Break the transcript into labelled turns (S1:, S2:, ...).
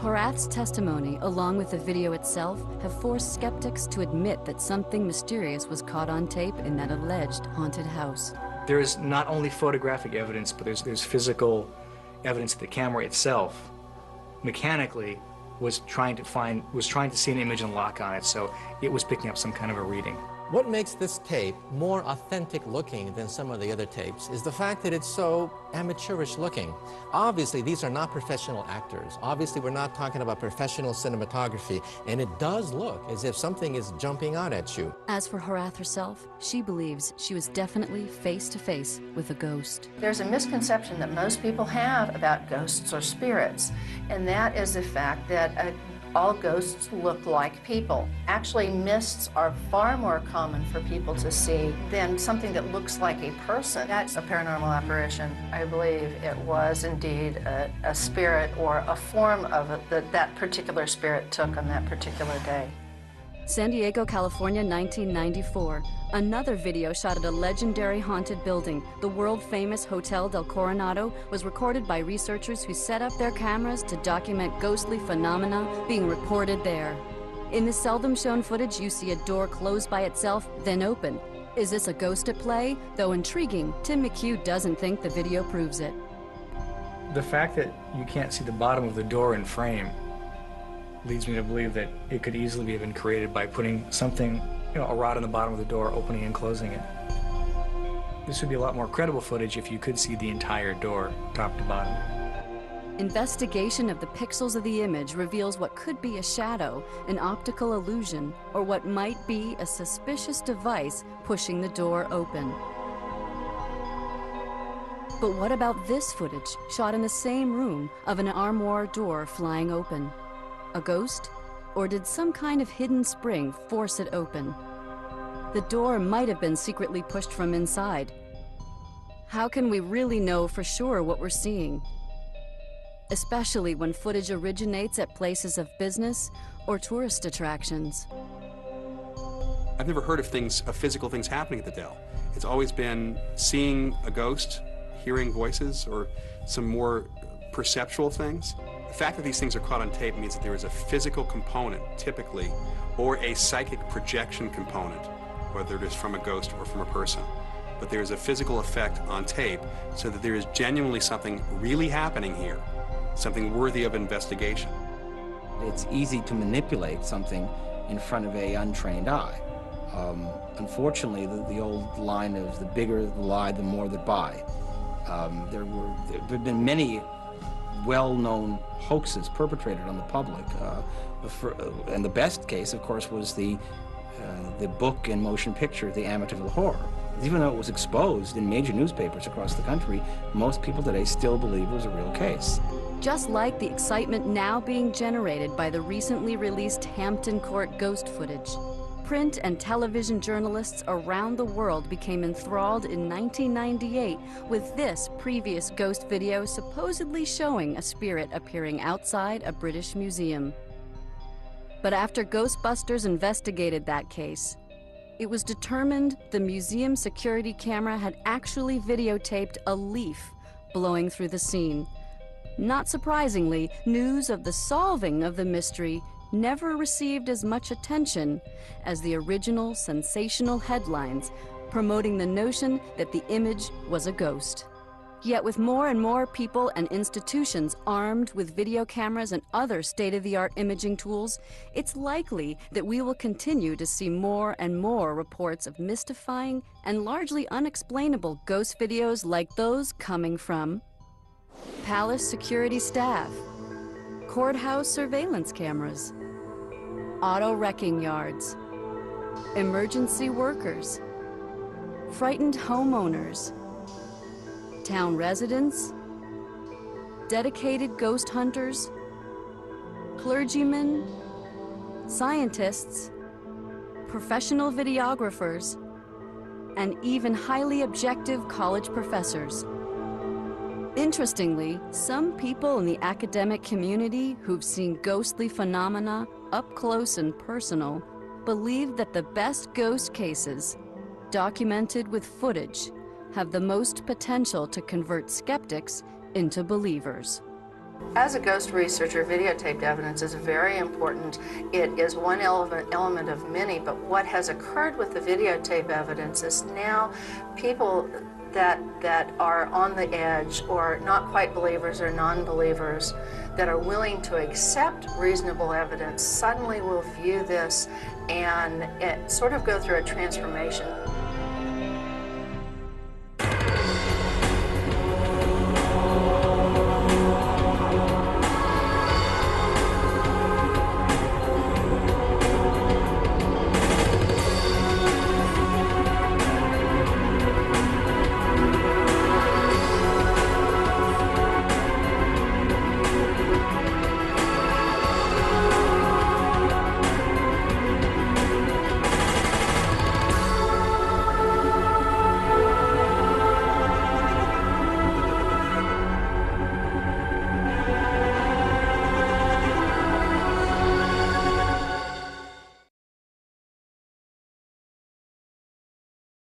S1: Horath's testimony, along with the video itself, have forced skeptics to admit that something mysterious was caught on tape in that alleged haunted house.
S2: There is not only photographic evidence, but there's physical evidence that the camera itself, mechanically, was trying to see an image and lock on it, so it was picking up some kind of a reading.
S3: What makes this tape more authentic looking than some of the other tapes is the fact that it's so amateurish looking. Obviously, these are not professional actors. Obviously, we're not talking about professional cinematography, and it does look as if something is jumping out at you.
S1: As for Horath herself, she believes she was definitely face to face with a ghost.
S4: There's a misconception that most people have about ghosts or spirits, and that is the fact that all ghosts look like people. Actually, mists are far more common for people to see than something that looks like a person. That's a paranormal apparition. I believe it was indeed a spirit or a form of it that particular spirit took on that particular day.
S1: San Diego, California, 1994. Another video shot at a legendary haunted building, the world-famous Hotel del Coronado, was recorded by researchers who set up their cameras to document ghostly phenomena being reported there. In the seldom-shown footage, you see a door close by itself, then open. Is this a ghost at play? Though intriguing, Tim McHugh doesn't think the video proves it.
S2: The fact that you can't see the bottom of the door in frame leads me to believe that it could easily have been created by putting something, a rod on the bottom of the door, opening and closing it. This would be a lot more credible footage if you could see the entire door, top to bottom.
S1: Investigation of the pixels of the image reveals what could be a shadow, an optical illusion, or what might be a suspicious device pushing the door open. But what about this footage, shot in the same room, of an armoire door flying open? A ghost? Or did some kind of hidden spring force it open? The door might have been secretly pushed from inside. How can we really know for sure what we're seeing? Especially when footage originates at places of business or tourist attractions.
S5: I've never heard of physical things happening at the Dell. It's always been seeing a ghost, hearing voices, or some more perceptual things. The fact that these things are caught on tape means that there is a physical component, typically, or a psychic projection component, whether it is from a ghost or from a person. But there is a physical effect on tape so that there is genuinely something really happening here, something worthy of investigation.
S6: It's easy to manipulate something in front of an untrained eye. Unfortunately, the old line is the bigger the lie, the more that buy. There have been many well-known hoaxes perpetrated on the public. And the best case, of course, was the book and motion picture, The Amityville Horror. Even though it was exposed in major newspapers across the country, most people today still believe it was a real case.
S1: Just like the excitement now being generated by the recently released Hampton Court ghost footage, print and television journalists around the world became enthralled in 1998 with this previous ghost video supposedly showing a spirit appearing outside a British museum. But after Ghostbusters investigated that case, it was determined the museum security camera had actually videotaped a leaf blowing through the scene. Not surprisingly, news of the solving of the mystery never received as much attention as the original sensational headlines promoting the notion that the image was a ghost. Yet with more and more people and institutions armed with video cameras and other state-of-the-art imaging tools, it's likely that we will continue to see more and more reports of mystifying and largely unexplainable ghost videos like those coming from palace security staff, courthouse surveillance cameras, auto wrecking yards, emergency workers, frightened homeowners, town residents, dedicated ghost hunters, clergymen, scientists, professional videographers, and even highly objective college professors. Interestingly, some people in the academic community who've seen ghostly phenomena up close and personal believe that the best ghost cases, documented with footage, have the most potential to convert skeptics into believers.
S4: As a ghost researcher, videotaped evidence is very important. It is one element of many, but what has occurred with the videotape evidence is now people that are on the edge or not quite believers or non-believers that are willing to accept reasonable evidence suddenly will view this and sort of go through a transformation.